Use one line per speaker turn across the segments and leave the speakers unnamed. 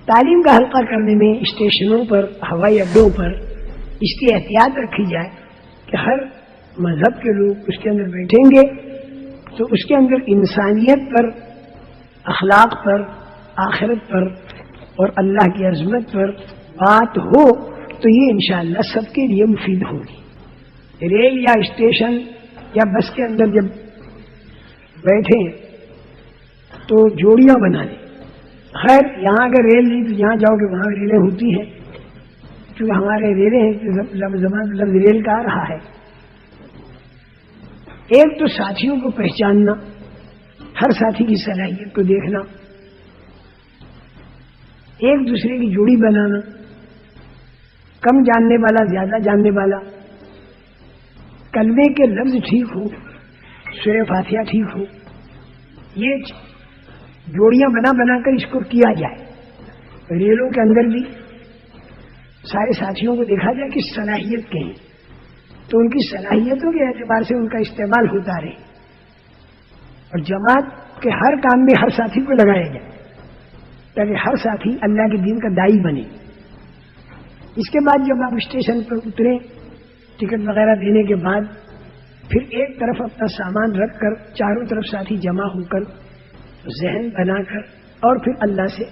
تعلیم کا حلقہ کرنے میں اسٹیشنوں پر، ہوائی اڈوں پر اس کی احتیاط رکھی جائے کہ ہر مذہب کے لوگ اس کے اندر بیٹھیں گے تو اس کے اندر انسانیت پر، اخلاق پر، آخرت پر اور اللہ کی عظمت پر بات ہو تو یہ انشاءاللہ سب کے لیے مفید ہوگی۔ ریل یا اسٹیشن یا بس کے اندر جب بیٹھیں تو جوڑیاں بنا لیں۔ خیر یہاں اگر ریل نہیں تو جہاں جاؤ گے وہاں ریلیں ہوتی ہیں، کیونکہ ہمارے ریلیں ہیں، زبان لفظ ریل کا آ رہا ہے۔ ایک تو ساتھیوں کو پہچاننا، ہر ساتھی کی صلاحیت کو دیکھنا، ایک دوسرے کی جوڑی بنانا، کم جاننے والا زیادہ جاننے والا، کلمے کے لفظ ٹھیک ہو، سورہ فاتحہ ٹھیک ہو، یہ جوڑیاں بنا بنا کر اس کو کیا جائے۔ ریلوں کے اندر بھی سارے ساتھیوں کو دیکھا جائے کہ صلاحیت کے ہیں تو ان کی صلاحیتوں کے اعتبار سے ان کا استعمال ہوتا رہے، اور جماعت کے ہر کام میں ہر ساتھی کو لگایا جائے تاکہ ہر ساتھی اللہ کے دین کا داعی بنے۔ اس کے بعد جب آپ اسٹیشن پر اتریں، ٹکٹ وغیرہ دینے کے بعد پھر ایک طرف اپنا سامان رکھ کر چاروں طرف ساتھی جمع ہو کر ذہن بنا کر اور پھر اللہ سے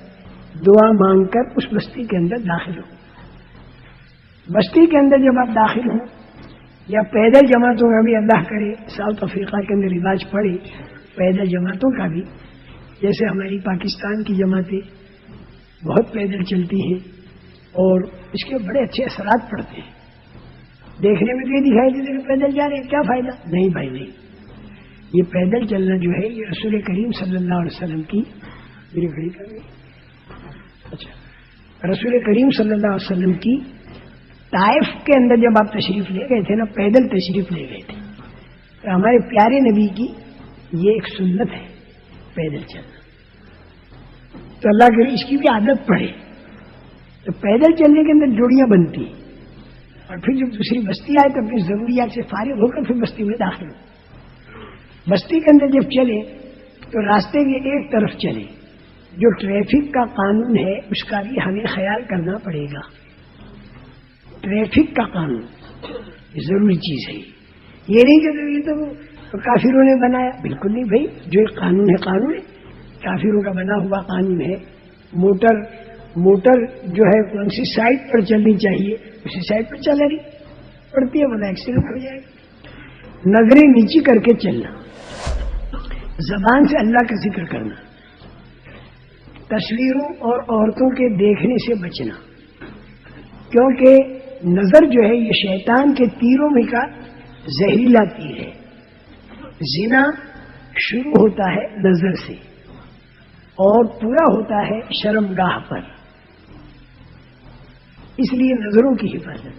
دعا مانگ کر اس بستی کے اندر داخل ہو۔ بستی کے اندر جب آپ داخل ہوں یا پیدل جماعتوں کا بھی اللہ کرے، ساؤتھ افریقہ کے اندر رواج پڑے پیدل جماعتوں کا بھی، جیسے ہماری پاکستان کی جماعتیں بہت پیدل چلتی ہیں اور اس کے بڑے اچھے اثرات پڑتے ہیں۔ دیکھنے میں تو یہ دکھائی دیتے کہ پیدل جا رہے ہیں، کیا فائدہ؟ نہیں بھائی نہیں، یہ پیدل چلنا جو ہے یہ رسول کریم صلی اللہ علیہ وسلم کی، میری گھڑی کر گئی، اچھا، رسول کریم صلی اللہ علیہ وسلم کی طائف کے اندر جب آپ تشریف لے گئے تھے نا، پیدل تشریف لے گئے تھے، تو ہمارے پیارے نبی کی یہ ایک سنت ہے پیدل چلنا، تو اللہ کرے اس کی بھی عادت پڑے۔ تو پیدل چلنے کے اندر جوڑیاں بنتی ہیں، اور پھر جب دوسری بستی آئے تو اپنی ضروریات سے فارغ ہو کر پھر بستی میں داخل ہو۔ بستی کے اندر جب چلے تو راستے کے ایک طرف چلے، جو ٹریفک کا قانون ہے اس کا بھی ہمیں خیال کرنا پڑے گا۔ ٹریفک کا قانون یہ ضروری چیز ہے، یہ نہیں کہ یہ تو کافروں نے بنایا، بالکل نہیں بھائی، جو ایک قانون ہے قانون ہے، کافروں کا بنا ہوا قانون ہے۔ موٹر جو ہے کون سی سائڈ پر چلنی چاہیے اسی سائڈ پر چل رہی پڑتی ہے، ورنہ ایکسیڈنٹ ہو جائے گا۔ نظریں نیچی کر کے چلنا، زبان سے اللہ کا ذکر کرنا، تصویروں اور عورتوں کے دیکھنے سے بچنا، کیونکہ نظر جو ہے یہ شیطان کے تیروں میں کا زہریلا تیر ہے۔ زنا شروع ہوتا ہے نظر سے اور پورا ہوتا ہے شرمگاہ پر، اس لیے نظروں کی حفاظت۔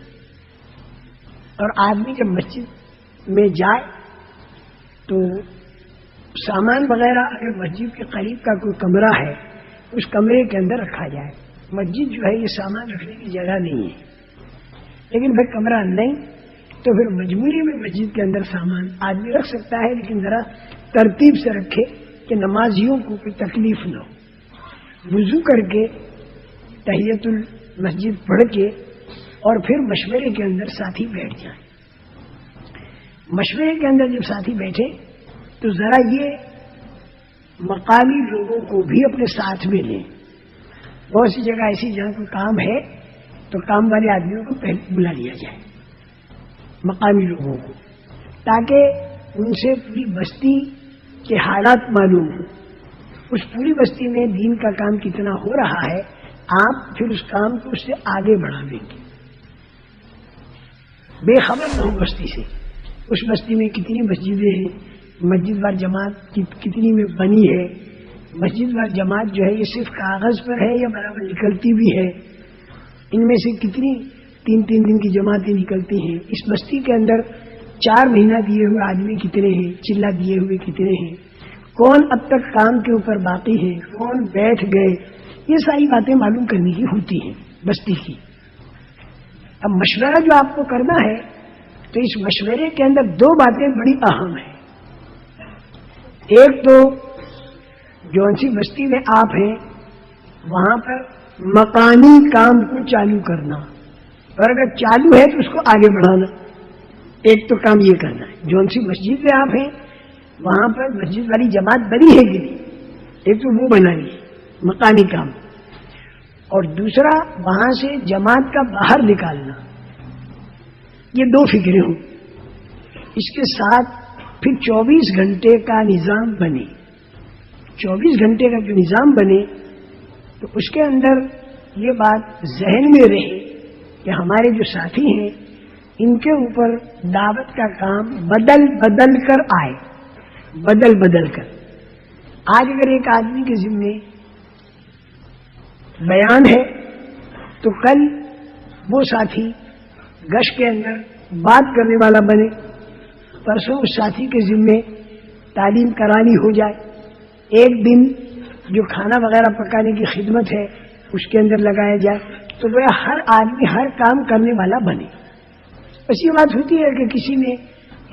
اور آدمی جب مسجد میں جائے تو سامان وغیرہ اگر مسجد کے قریب کا کوئی کمرہ ہے اس کمرے کے اندر رکھا جائے۔ مسجد جو ہے یہ سامان رکھنے کی جگہ نہیں ہے، لیکن پھر کمرہ نہیں تو پھر مجبوری میں مسجد کے اندر سامان آدمی رکھ سکتا ہے، لیکن ذرا ترتیب سے رکھے کہ نمازیوں کو کوئی تکلیف نہ ہو۔ وضو کر کے تحیت المسجد پڑھ کے اور پھر مشورے کے اندر ساتھی بیٹھ جائیں۔ مشورے کے اندر جب ساتھی بیٹھے تو ذرا یہ مقامی لوگوں کو بھی اپنے ساتھ میں لیں۔ بہت سی جگہ ایسی جہاں کوئی کام ہے تو کام والے آدمیوں کو پہلے بلا لیا جائے، مقامی لوگوں کو، تاکہ ان سے پوری بستی کے حالات معلوم ہوں، اس پوری بستی میں دین کا کام کتنا ہو رہا ہے، آپ پھر اس کام کو اس سے آگے بڑھا دیں گے۔ بے خبر نہ ہو بستی سے، اس بستی میں کتنی مسجدیں ہیں، مسجد وار جماعت کتنی میں بنی ہے، مسجد وار جماعت جو ہے یہ صرف کاغذ پر ہے یا برابر نکلتی بھی ہے، ان میں سے کتنی 3 دن کی جماعتیں نکلتی ہیں، اس بستی کے اندر 4 مہینہ دیے ہوئے آدمی کتنے ہیں، چلہ دیے ہوئے کتنے ہیں، کون اب تک کام کے اوپر باقی ہے، کون بیٹھ گئے، یہ ساری باتیں معلوم کرنے کی ہوتی ہیں بستی کی۔ اب مشورہ جو آپ کو کرنا ہے تو اس مشورے کے اندر 2 باتیں بڑی اہم ہیں۔ ایک تو جون سی بستی میں آپ ہیں وہاں پر مقامی کام کو چالو کرنا، اور اگر چالو ہے تو اس کو آگے بڑھانا. ایک تو کام یہ کرنا ہے. جون سی مسجد میں آپ ہیں وہاں پر مسجد والی جماعت بنی ہے کہ نہیں، ایک تو وہ بنانی ہے مقامی کام، اور دوسرا وہاں سے جماعت کا باہر نکالنا. یہ دو فکریں ہوں. اس کے ساتھ پھر 24 گھنٹے کا نظام بنے. 24 گھنٹے کا جو نظام بنے تو اس کے اندر یہ بات ذہن میں رہے کہ ہمارے جو ساتھی ہیں ان کے اوپر دعوت کا کام بدل بدل کر آئے، بدل بدل کر. آج اگر ایک آدمی کے ذمے بیان ہے تو کل وہ ساتھی گشت کے اندر بات کرنے والا بنے، پرسوں اس ساتھی کے ذمے تعلیم کرانی ہو جائے، ایک دن جو کھانا وغیرہ پکانے کی خدمت ہے اس کے اندر لگایا جائے، تو وہ ہر آدمی ہر کام کرنے والا بنے. ایسی بات ہوتی ہے کہ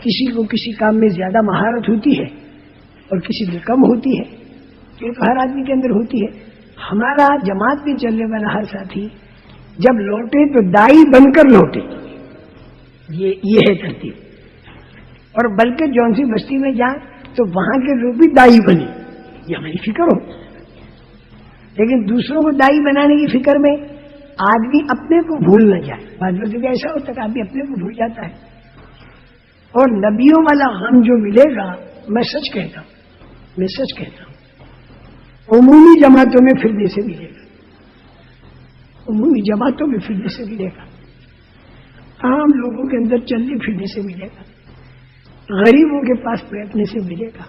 کسی کو کسی کام میں زیادہ مہارت ہوتی ہے اور کسی میں کم ہوتی ہے، یہ تو ہر آدمی کے اندر ہوتی ہے. ہمارا جماعت میں چلنے والا ہر ساتھی جب لوٹے تو دائی بن کر لوٹے، یہ ہے ترتیب. اور بلکہ جون سی بستی میں جائیں تو وہاں کے لوگ بھی دائی بنے، یہ ہماری فکر ہو. لیکن دوسروں کو دائی بنانے کی فکر میں آدمی اپنے کو بھول نہ جائے. بعض وقت ایسا ہوتا ہے کہ آدمی اپنے کو بھول جاتا ہے. اور نبیوں والا غم جو ملے گا، میں سچ کہتا ہوں عمومی جماعتوں میں پھرنے سے ملے گا. عمومی جماعتوں میں پھرنے سے ملے گا، عام لوگوں کے اندر چلنے پھرنے سے ملے گا، غریبوں کے پاس بیٹھنے سے ملے گا.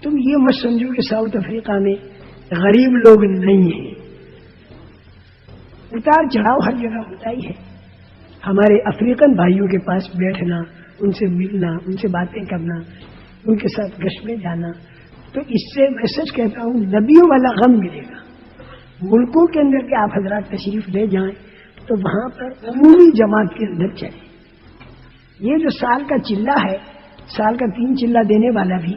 تم یہ مت سمجھو کہ ساؤتھ افریقہ میں غریب لوگ نہیں ہیں. اتار چڑھاؤ ہر جگہ ہوتا ہی ہے. ہمارے افریقن بھائیوں کے پاس بیٹھنا، ان سے ملنا، ان سے باتیں کرنا، ان کے ساتھ گشت میں جانا، تو اس سے میں سچ کہتا ہوں نبیوں والا غم ملے گا. ملکوں کے اندر کے آپ حضرات تشریف لے جائیں تو وہاں پر عمومی جماعت کے اندر چلے. یہ جو سال کا چلہ ہے، سال کا 3 چلہ دینے والا بھی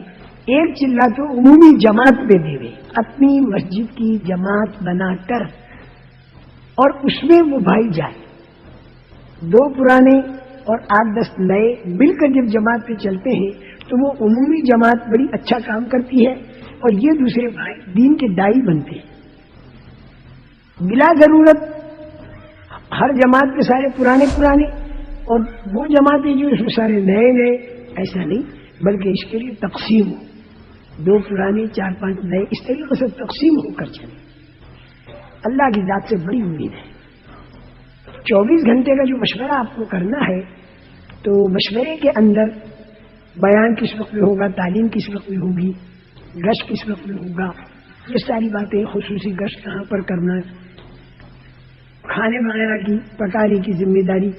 ایک چلہ تو عمومی جماعت پہ دے دے، اپنی مسجد کی جماعت بنا کر، اور اس میں وہ بھائی جائے. 2 پرانے اور 8-10 نئے مل کر جب جماعت پہ چلتے ہیں تو وہ عمومی جماعت بڑی اچھا کام کرتی ہے، اور یہ دوسرے بھائی دین کے دائی بنتے ہیں. بلا ضرورت ہر جماعت کے سارے پرانے اور وہ جماعتیں جو اس میں سارے نئے، ایسا نہیں، بلکہ اس کے لیے تقسیم ہو. 2 پرانے 4-5 نئے، اس طریقے سے تقسیم ہو کر چلے. اللہ کی ذات سے بڑی امید ہے. 24 گھنٹے کا جو مشورہ آپ کو کرنا ہے تو مشورے کے اندر بیان کس وقت میں ہوگا، تعلیم کس وقت میں ہوگی، گشت کس وقت میں ہوگا، یہ ساری باتیں، خصوصی گشت کہاں پر کرنا، کھانے وغیرہ کی پکانے کی ذمہ داری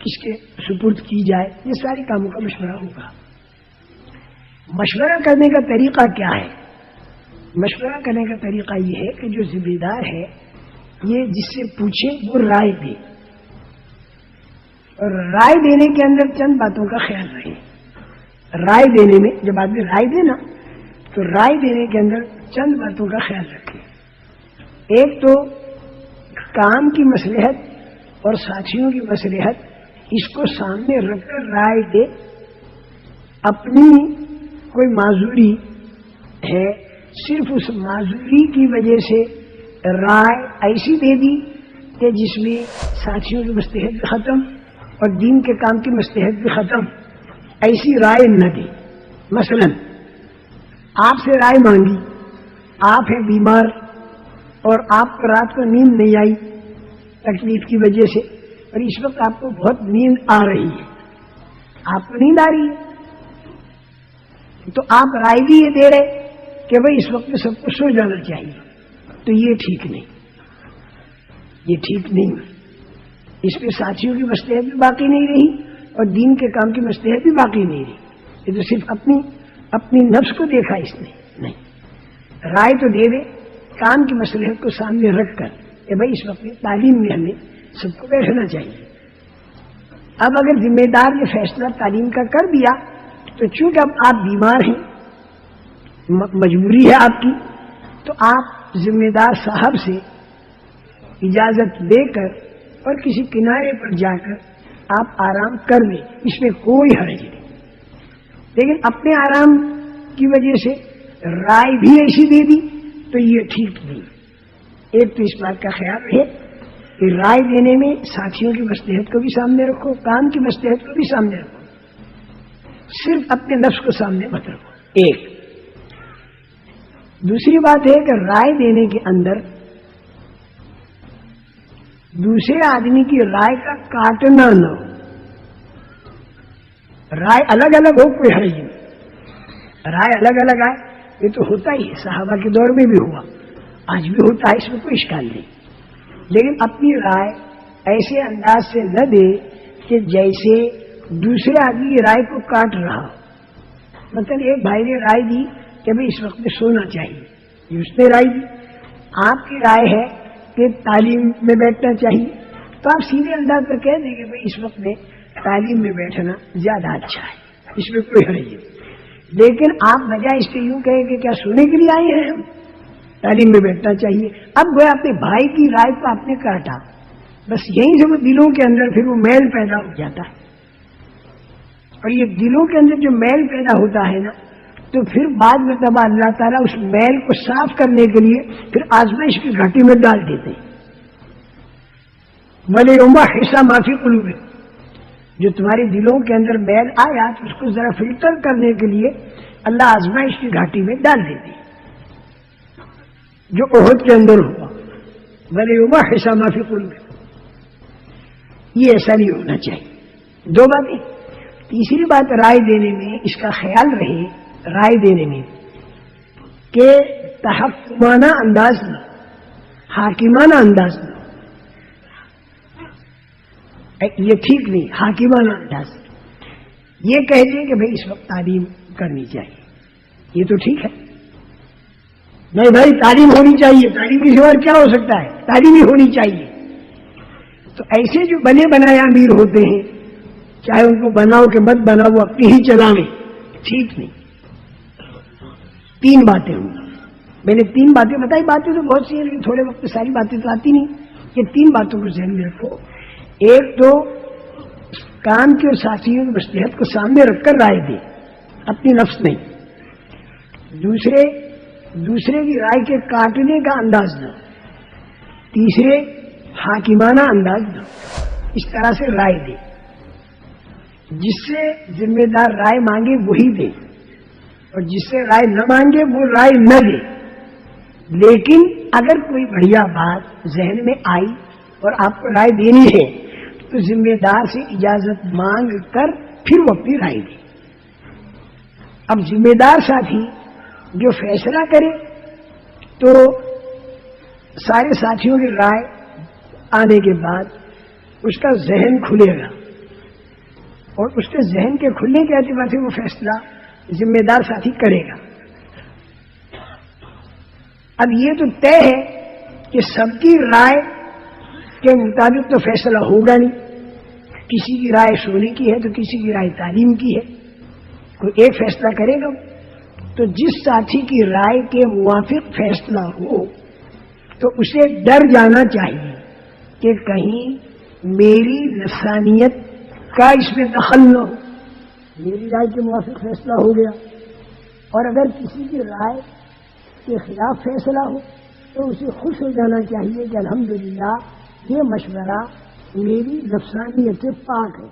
کس کے سپرد کی جائے، یہ ساری کاموں کا مشورہ ہوگا. مشورہ کرنے کا طریقہ کیا ہے؟ مشورہ کرنے کا طریقہ یہ ہے کہ جو ذمہ دار ہے یہ جس سے پوچھے وہ رائے دے، اور رائے دینے کے اندر چند باتوں کا خیال رکھے. رائے دینے میں جب آدمی رائے دے نا تو رائے دینے کے اندر چند باتوں کا خیال رکھے. ایک تو کام کی مصلحت اور ساتھیوں کی مصلحت، اس کو سامنے رکھ کر رائے دے. اپنی کوئی معذوری ہے، صرف اس معذوری کی وجہ سے رائے ایسی دے دی کہ جس میں ساتھیوں کی مصلحت بھی ختم اور دین کے کام کی مصلحت بھی ختم، ایسی رائے نہ دی. مثلا آپ سے رائے مانگی، آپ ہیں بیمار اور آپ کو رات کو نیند نہیں آئی تکلیف کی وجہ سے، اور اس وقت آپ کو بہت نیند آ رہی ہے، آپ کو نیند آ رہی ہے، تو آپ رائے بھی یہ دے رہے کہ بھائی اس وقت میں سب کو سو جانا چاہیے، تو یہ ٹھیک نہیں، یہ ٹھیک نہیں. اس پہ ساتھیوں کی مصلحت بھی باقی نہیں رہی اور دین کے کام کی مصلحت بھی باقی نہیں رہی. یہ تو صرف اپنی نفس کو دیکھا اس نے. نہیں، رائے تو دے دے کام کی مصلحت کو سامنے رکھ کر کہ بھائی اس وقت میں تعلیم میں ہمیں سب کو بیٹھنا چاہیے. اب اگر ذمہ دار نے فیصلہ تعلیم کا کر دیا تو چونکہ اب آپ بیمار ہیں، مجبوری ہے آپ کی، تو آپ ذمہ دار صاحب سے اجازت لے کر اور کسی کنارے پر جا کر آپ آرام کر لیں، اس میں کوئی حرج نہیں. لیکن اپنے آرام کی وجہ سے رائے بھی ایسی دے دی تو یہ ٹھیک نہیں. ایک تو اس بات کا خیال ہے کہ رائے دینے میں ساتھیوں کی مصلحت کو بھی سامنے رکھو، کام کی مصلحت کو بھی سامنے رکھو، صرف اپنے نفس کو سامنے مت رکھو. ایک دوسری بات ہے کہ رائے دینے کے اندر دوسرے آدمی کی رائے کا کاٹنا نہ ہو. رائے الگ الگ ہو کوئی حرج نہیں. رائے الگ الگ آئے یہ تو ہوتا ہی ہے، صحابہ کے دور میں بھی ہوا، آج بھی ہوتا ہے، اس میں کوئی اشکال نہیں. لیکن اپنی رائے ایسے انداز سے نہ دے کہ جیسے دوسرے آدمی کی رائے کو کاٹ رہا ہو. مثلا ایک بھائی نے رائے دی کہ بھئی اس وقت میں سونا چاہیے، یہ اس نے رائے دی. آپ کی رائے ہے کہ تعلیم میں بیٹھنا چاہیے، تو آپ سیدھے انداز پر کہہ دیں کہ بھئی اس وقت میں تعلیم میں بیٹھنا زیادہ اچھا ہے، اس میں کوئی حرج نہیں. لیکن آپ بجائے اس سے یوں کہیں کہ کیا سونے کے لیے آئے ہیں ہم، تعلیم میں بیٹھنا چاہیے. اب گویا اپنے بھائی کی رائے کو آپ نے کاٹا، بس یہیں سے وہ دلوں کے اندر پھر وہ میل پیدا ہو جاتا ہے. اور یہ دلوں کے اندر جو میل پیدا ہوتا ہے نا، تو پھر بعد میں تب اللہ تعالیٰ اس میل کو صاف کرنے کے لیے پھر آزمائش کی گھاٹی میں ڈال دیتے ہیں. وَلِيُمَحِّصَ حصہ معافی قلوب، جو تمہارے دلوں کے اندر میل آیا تو اس کو ذرا فلٹر کرنے کے لیے اللہ آزمائش کی گھاٹی میں ڈال دیتے ہیں، جو احد کے اندر ہوا. وَلِيُمَحِّصَ حصہ معافی قلوب، یہ ایسا نہیں ہونا چاہیے. دو باتیں. تیسری بات رائے دینے میں اس کا خیال رہے، رائے دینے میں کہ تحکمانہ انداز نہ، حاکمانہ انداز نہ. یہ ٹھیک نہیں. حاکمانہ انداز یہ کہہ دیں کہ بھئی اس وقت تعلیم کرنی چاہیے، یہ تو ٹھیک ہے. نہیں بھائی تعلیم ہونی چاہیے، تعلیم کی سوا کیا ہو سکتا ہے، تعلیم ہی ہونی چاہیے. تو ایسے جو بنے بنائے امیر ہوتے ہیں، چاہے ان کو بناؤ کہ مت بناؤ، وہ اپنی ہی چلاویں، ٹھیک نہیں. تین باتیں ہوں، میں نے تین باتیں بتائی. باتیں تو بہت سی ہیں لیکن تھوڑے وقت ساری باتیں تو آتی نہیں. یہ تین باتوں کو ذہن میں رکھو. ایک تو کام کی اور ساتھیوں کی مصلحت کو سامنے رکھ کر رائے دے، اپنی نفس نہیں. دوسرے کی رائے کے کاٹنے کا انداز نہ. تیسرے حاکمانہ انداز نہ. اس طرح سے رائے دے، جس سے ذمہ دار رائے مانگے وہی دے، اور جس سے رائے نہ مانگے وہ رائے نہ دے. لیکن اگر کوئی بڑھیا بات ذہن میں آئی اور آپ کو رائے دینی ہے تو ذمہ دار سے اجازت مانگ کر پھر وہ اپنی رائے دے. اب ذمہ دار ساتھی جو فیصلہ کرے تو سارے ساتھیوں کی رائے آنے کے بعد اس کا ذہن کھلے گا، اور اس کے ذہن کے کھلنے کے اعتبار سے وہ فیصلہ ذمہ دار ساتھی کرے گا. اب یہ تو طے ہے کہ سب کی رائے کے مطابق تو فیصلہ ہوگا نہیں. کسی کی رائے سونے کی ہے تو کسی کی رائے تعلیم کی ہے، کوئی ایک فیصلہ کرے گا. تو جس ساتھی کی رائے کے موافق فیصلہ ہو تو اسے ڈر جانا چاہیے کہ کہیں میری نفسانیت کا اس میں دخل نہ ہو. میری رائے کے موافق فیصلہ ہو گیا، اور اگر کسی کی رائے کے خلاف فیصلہ ہو تو اسے خوش ہو جانا چاہیے کہ الحمدللہ یہ مشورہ میری نفسانیت سے پاک ہے.